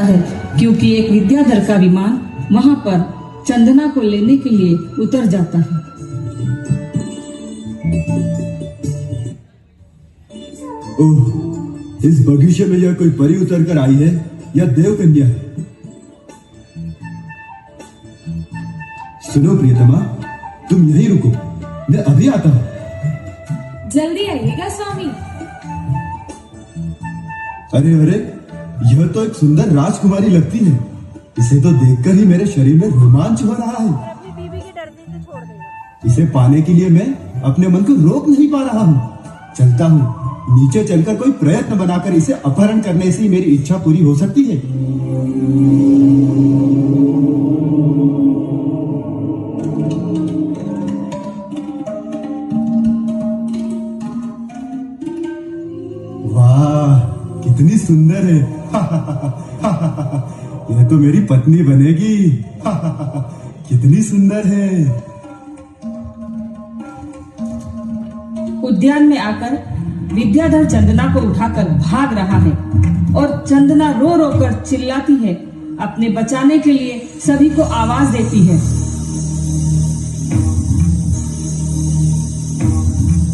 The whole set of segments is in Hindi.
है क्योंकि एक विद्याधर का विमान वहाँ पर चंदना को लेने के लिए उतर जाता है। ओह, इस बगीचे में यह कोई परी उतर कर आई है या देव कन्या है? सुनो प्रियतमा, तुम यहीं रुको, मैं अभी आता हूँ। जल्दी आइएगा स्वामी। अरे अरे, यह तो एक सुंदर राजकुमारी लगती है। इसे तो देखकर ही मेरे शरीर में रोमांच हो रहा है। अपनी बीवी के डर से छोड़ देगा। इसे पाने के लिए मैं अपने मन को रोक नहीं पा रहा हूँ। चलता हूँ, नीचे चलकर कोई प्रयत्न बनाकर इसे अपहरण करने से मेरी इच्छा पूरी हो सकती है। वाह, कितनी सुंदर है। यह तो मेरी पत्नी बनेगी। कितनी सुंदर है। उद्यान में आकर विद्याधर चंदना को उठाकर भाग रहा है और चंदना रो रो कर चिल्लाती है। अपने बचाने के लिए सभी को आवाज देती है।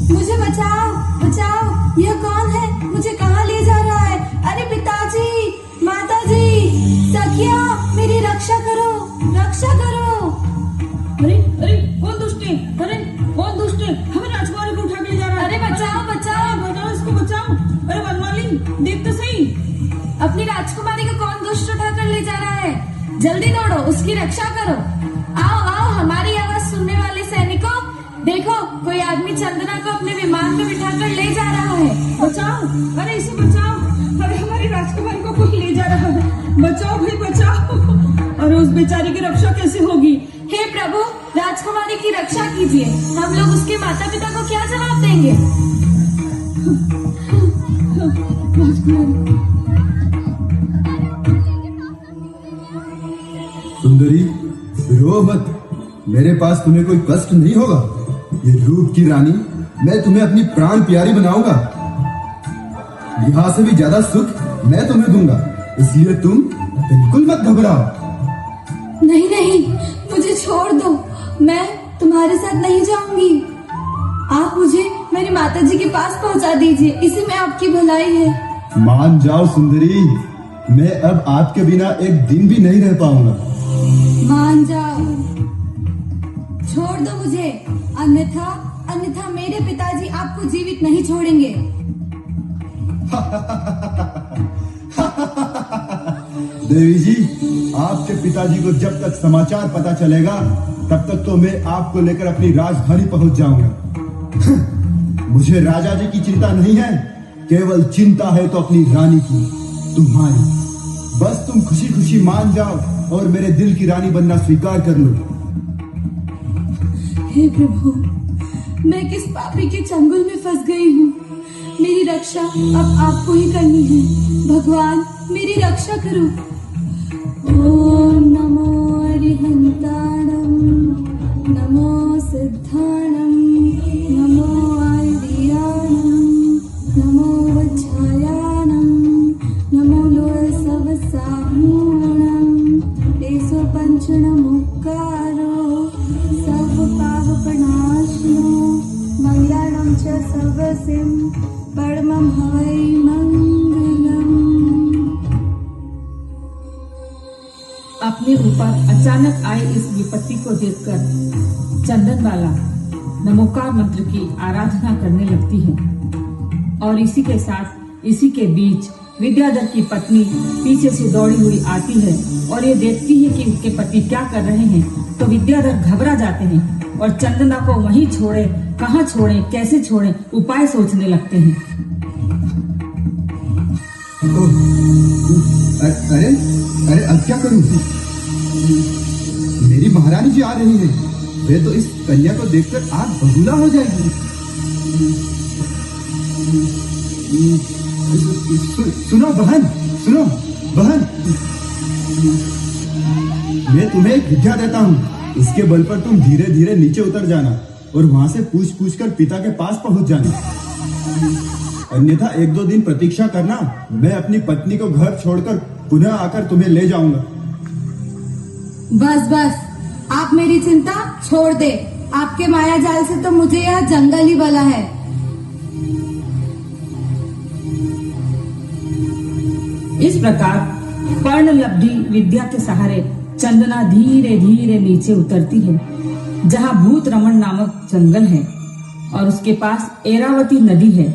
मुझे बचाओ, बचाओ, यह कौन है? मुझे कहाँ ले जा रहा है? अरे पिताजी, माताजी, सखिया, मेरी रक्षा करो, रक्षा करो। अरे अरे, कौन दुष्ट है? अरे कौन दुष्ट है? हमें राजकुमारी को उठा के ले जा रहा है। अरे बचाओ, बचाओ, बचाओ, इसको बचाओ। अरे वनमाली, देख तो सही। अपनी राजकुमारी को कौन दुष्ट उठाकर ले जा रहा है? जल्दी दौड़ो, उसकी रक्षा करो। आओ आओ, हमारी आवाज सुनने वाले सैनिकों, देखो कोई आदमी चंदना को अपने विमान में बिठाकर ले जा रहा है। बचाओ, अरे इसे बचाओ। अरे हमारी राजकुमारी को कोई ले जा रहा है। बचाओ भाई, बचाओ। अरे उस बेचारी की रक्षा कैसे होगी? हे प्रभु, राजकुमारी की रक्षा कीजिए। हम लोग उसके माता पिता को क्या जवाब देंगे? सुंदरी, रो मत। मेरे पास तुम्हें कोई कष्ट नहीं होगा। ये रूप की रानी, मैं तुम्हें अपनी प्राण प्यारी बनाऊंगा। यहाँ से भी ज्यादा सुख मैं तुम्हें दूंगा, इसलिए तुम बिल्कुल मत घबराओ। नहीं नहीं, मुझे छोड़ दो, मैं तुम्हारे साथ नहीं जाऊंगी। आप मुझे मेरी माताजी के पास पहुंचा दीजिए, इसी में आपकी भलाई है। मान जाओ सुंदरी, मैं अब आपके बिना एक दिन भी नहीं रह पाऊंगा। मान जाओ, छोड़ दो मुझे, अन्यथा अन्यथा मेरे पिताजी आपको जीवित नहीं छोड़ेंगे। देवी जी, आपके पिताजी को जब तक समाचार पता चलेगा तब तक तो मैं आपको लेकर अपनी राजधानी पहुंच जाऊंगा। मुझे राजा जी की चिंता नहीं है, केवल चिंता है तो अपनी रानी की, तुम्हारी। बस तुम खुशी खुशी मान जाओ और मेरे दिल की रानी बनना स्वीकार कर लो। हे प्रभु, मैं किस पापी के चंगुल में फंस गई हूँ। मेरी रक्षा अब आपको ही करनी है। भगवान, मेरी रक्षा करो। ओम नमो अरिहंताणं, नमो सिद्धाणं, नमो आर्याणं, नमो वज्रायाणं, नमो लोहसवसाहूणं, एसो पंचणमुक्कारो सर्वपापप्रणाशनो, मंगलानां च सर्वसिं परमं हवै मंगलम्। अपने ऊपर अचानक आए इस विपत्ति को देखकर चंदनबाला नमोकार मंत्र की आराधना करने लगती है और इसी के साथ इसी के बीच विद्याधर की पत्नी पीछे से दौड़ी हुई आती है और ये देखती है कि उसके पति क्या कर रहे हैं। तो विद्याधर घबरा जाते हैं और चंदना को वहीं छोड़े, कहाँ छोड़े, कैसे छोड़े, उपाय सोचने लगते हैं। अरे अरे, अब क्या करूं? मेरी महारानी जी आ रही है। वे तो इस कन्या को देखकर आग बबूला हो जाएगी। सुनो बहन, सुनो बहन, मैं तुम्हें एक विद्या देता हूँ। इसके बल पर तुम धीरे धीरे नीचे उतर जाना और वहां से पूछ पूछ कर पिता के पास पहुंच जाना। अन्यथा 1-2 दिन प्रतीक्षा करना, मैं अपनी पत्नी को घर छोड़कर पुनः आकर तुम्हें ले जाऊंगा। बस बस, आप मेरी चिंता छोड़ दे। आपके माया जाल से तो मुझे यह जंगल ही बला है। इस प्रकार पर्णलब्धि विद्या के सहारे चंदना धीरे धीरे नीचे उतरती है, जहाँ भूत रमण नामक जंगल है और उसके पास एरावती नदी है।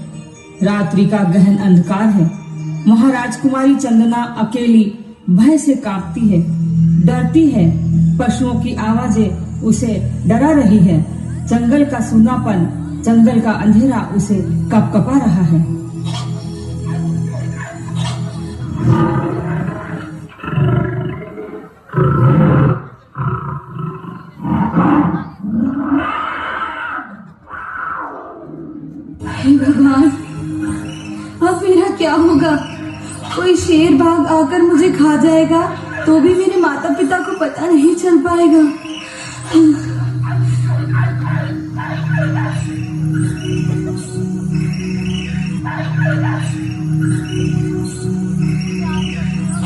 रात्रि का गहन अंधकार है। वहाँ राजकुमारी चंदना अकेली भय से कांपती है, डरती है। पशुओं की आवाजें उसे डरा रही है। जंगल का सूनापन, जंगल का अंधेरा उसे कपकपा रहा है। हे भगवान, अब मेरा क्या होगा? कोई शेर बाघ आकर मुझे खा जाएगा तो भी मेरे माता पिता को पता नहीं चल पाएगा।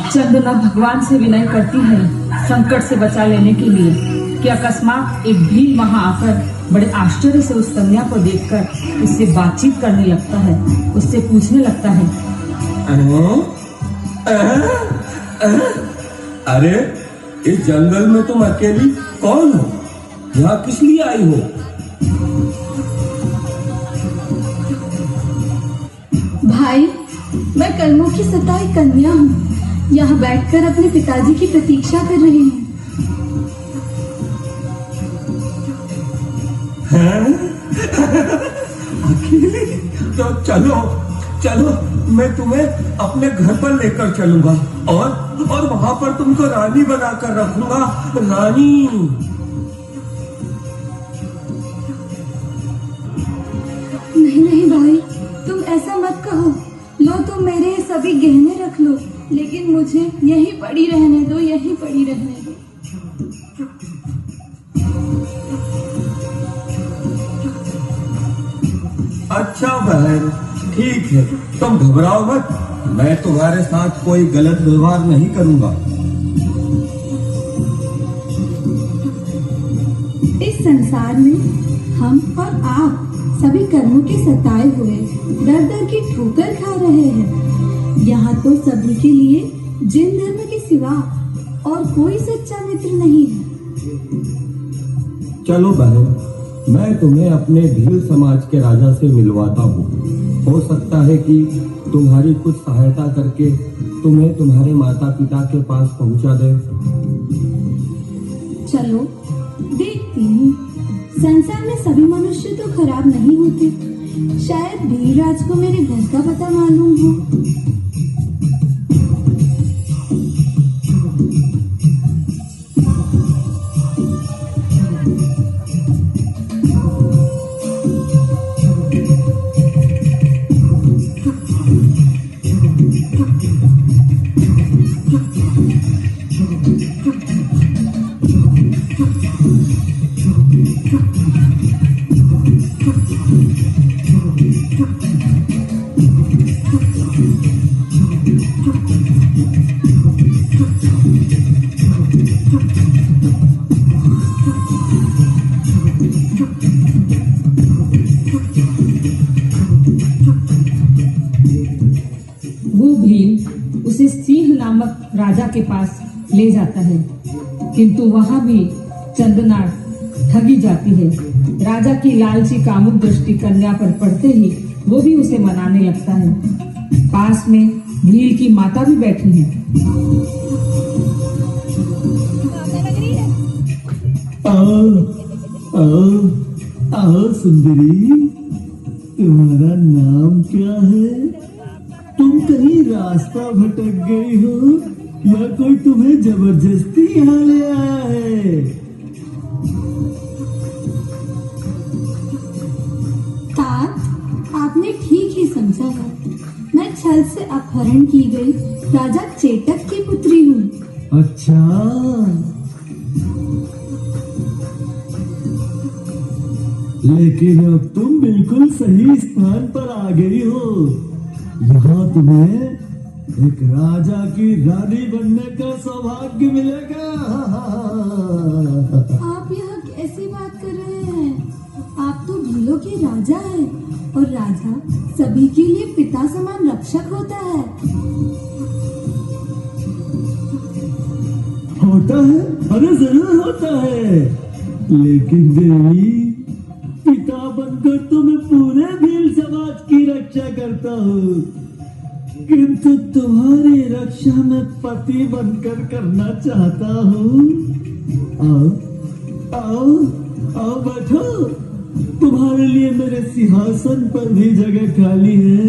चंदना भगवान से विनय करती है संकट से बचा लेने के लिए कि अकस्मात एक भील वहां आकर बड़े आश्चर्य से उस कन्या को देखकर उससे बातचीत करने लगता है, उससे पूछने लगता है, अरे इस जंगल में तुम अकेली कौन हो? यहाँ किस लिए आई हो? भाई, मैं कर्मों की सताई कन्या हूँ। यहाँ बैठकर अपने पिताजी की प्रतीक्षा कर रही हूँ। अकेली? तो चलो चलो, मैं तुम्हें अपने घर पर लेकर चलूंगा और वहां पर तुमको रानी बनाकर रखूंगा। रानी। नहीं नहीं भाई, तुम ऐसा मत कहो। लो, तुम मेरे सभी गहने रख लो, लेकिन मुझे यहीं पड़ी रहने दो, यहीं पड़ी रहने दो। अच्छा बहन, ठीक है, तुम घबराओ मत। मैं तुम्हारे साथ कोई गलत व्यवहार नहीं करूंगा। इस संसार में हम और आप सभी कर्मों के सताए हुए दर दर की ठोकर खा रहे हैं। यहाँ तो सभी के लिए जिन धर्म के सिवा और कोई सच्चा मित्र नहीं है। चलो बहन, मैं तुम्हें अपने भील समाज के राजा से मिलवाता हूँ। हो सकता है कि तुम्हारी कुछ सहायता करके तुम्हें तुम्हारे माता पिता के पास पहुँचा दे। चलो देखती हूँ। संसार में सभी मनुष्य तो खराब नहीं होते। शायद भीलराज को मेरे घर का पता मालूम हो। वो भील उसे सिंह नामक राजा के पास ले जाता है, किंतु वहां भी चंदना ठगी जाती है। राजा की लालची कामुक दृष्टि कन्या पर पड़ते ही वो भी उसे मनाने लगता है। पास में भील की माता भी बैठी है। आओ सुंदरी, तुम्हारा नाम क्या है? तुम कहीं रास्ता भटक गई हो या कोई तुम्हें जबरदस्ती यहाँ ले आया है? तात, आपने ठीक ही समझा है। मैं छल से अपहरण की गई राजा चेटक की पुत्री हूँ। अच्छा, लेकिन अब तुम बिल्कुल सही स्थान पर आ गई हो। यहाँ तुम्हें एक राजा की रानी बनने का सौभाग्य मिलेगा। आप यहाँ कैसी बात कर रहे हैं? आप तो भीलों के राजा हैं और राजा सभी के लिए पिता समान रक्षक होता है। होता है? अरे जरूर होता है। लेकिन देवी, पिता बनकर तो मैं पूरे भील समाज की रक्षा करता हूँ, किंतु तुम्हारी रक्षा मैं पति बनकर करना चाहता हूँ। आओ आओ आओ बैठो। तुम्हारे लिए मेरे सिंहासन पर भी जगह खाली है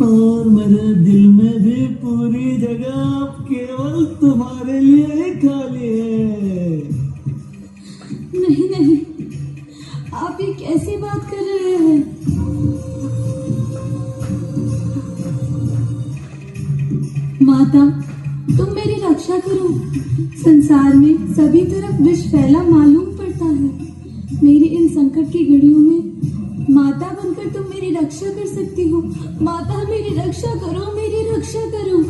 और मेरे दिल में भी पूरी जगह केवल तुम्हारे लिए ही खाली है। नहीं नहीं, आप ये कैसी बात कर रहे हैं? माता, तुम मेरी रक्षा करो। संसार में सभी तरफ विष फैला मालूम पड़ता है। मेरी इन संकट की घड़ियों में माता बनकर तुम मेरी रक्षा कर सकती हो। माता, मेरी रक्षा करो, मेरी रक्षा करो।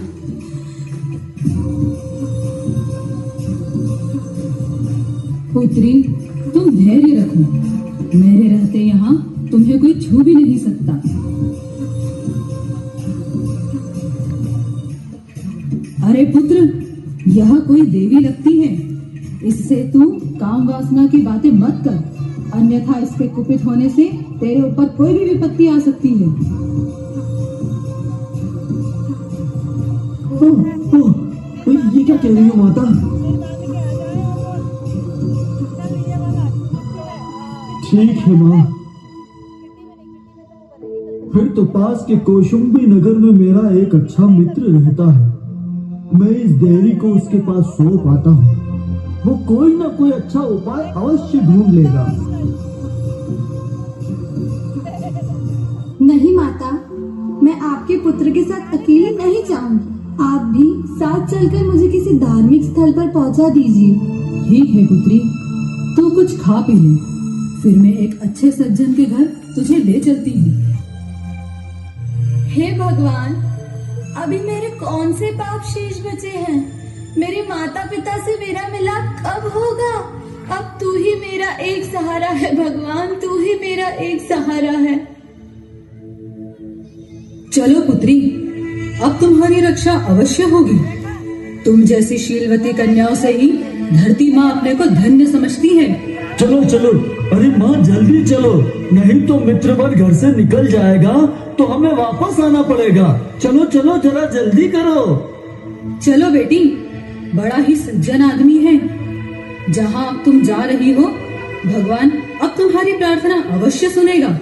पुत्री, तुम धैर्य रखो। मेरे रहते यहाँ तुम्हें कोई छू भी नहीं सकता। अरे पुत्र, यह कोई देवी लगती है। इससे तू काम वासना की बातें मत कर, अन्यथा इसके कुपित होने से तेरे ऊपर कोई भी विपत्ति आ सकती है। ये क्या कह रही हो माता? ठीक है माँ, फिर तो पास के कौशुंबी नगर में मेरा एक अच्छा मित्र रहता है। मैं इस देवी को उसके पास सौंप आता हूँ। वो कोई ना कोई अच्छा उपाय अवश्य ढूंढ लेगा। नहीं माता, मैं आपके पुत्र के साथ अकेले नहीं जाऊंगी। आप भी साथ चलकर मुझे किसी धार्मिक स्थल पर पहुंचा दीजिए। ठीक है पुत्री, तू कुछ खा पी ले, फिर मैं एक अच्छे सज्जन के घर तुझे ले चलती हूँ। हे भगवान, अभी मेरे कौन से पाप शेष बचे हैं? मेरे माता पिता से मेरा मिलाप कब होगा? अब तू ही मेरा एक सहारा है भगवान, तू ही मेरा एक सहारा है। चलो पुत्री, अब तुम्हारी रक्षा अवश्य होगी। तुम जैसी शीलवती कन्याओं से ही धरती माँ अपने को धन्य समझती है। चलो चलो, अरे माँ जल्दी चलो, नहीं तो मित्रवर घर से निकल जाएगा तो हमें वापस आना पड़ेगा। चलो चलो, जरा जल्दी करो। चलो बेटी, बड़ा ही सज्जन आदमी है। जहाँ अब तुम जा रही हो, भगवान अब तुम्हारी प्रार्थना अवश्य सुनेगा।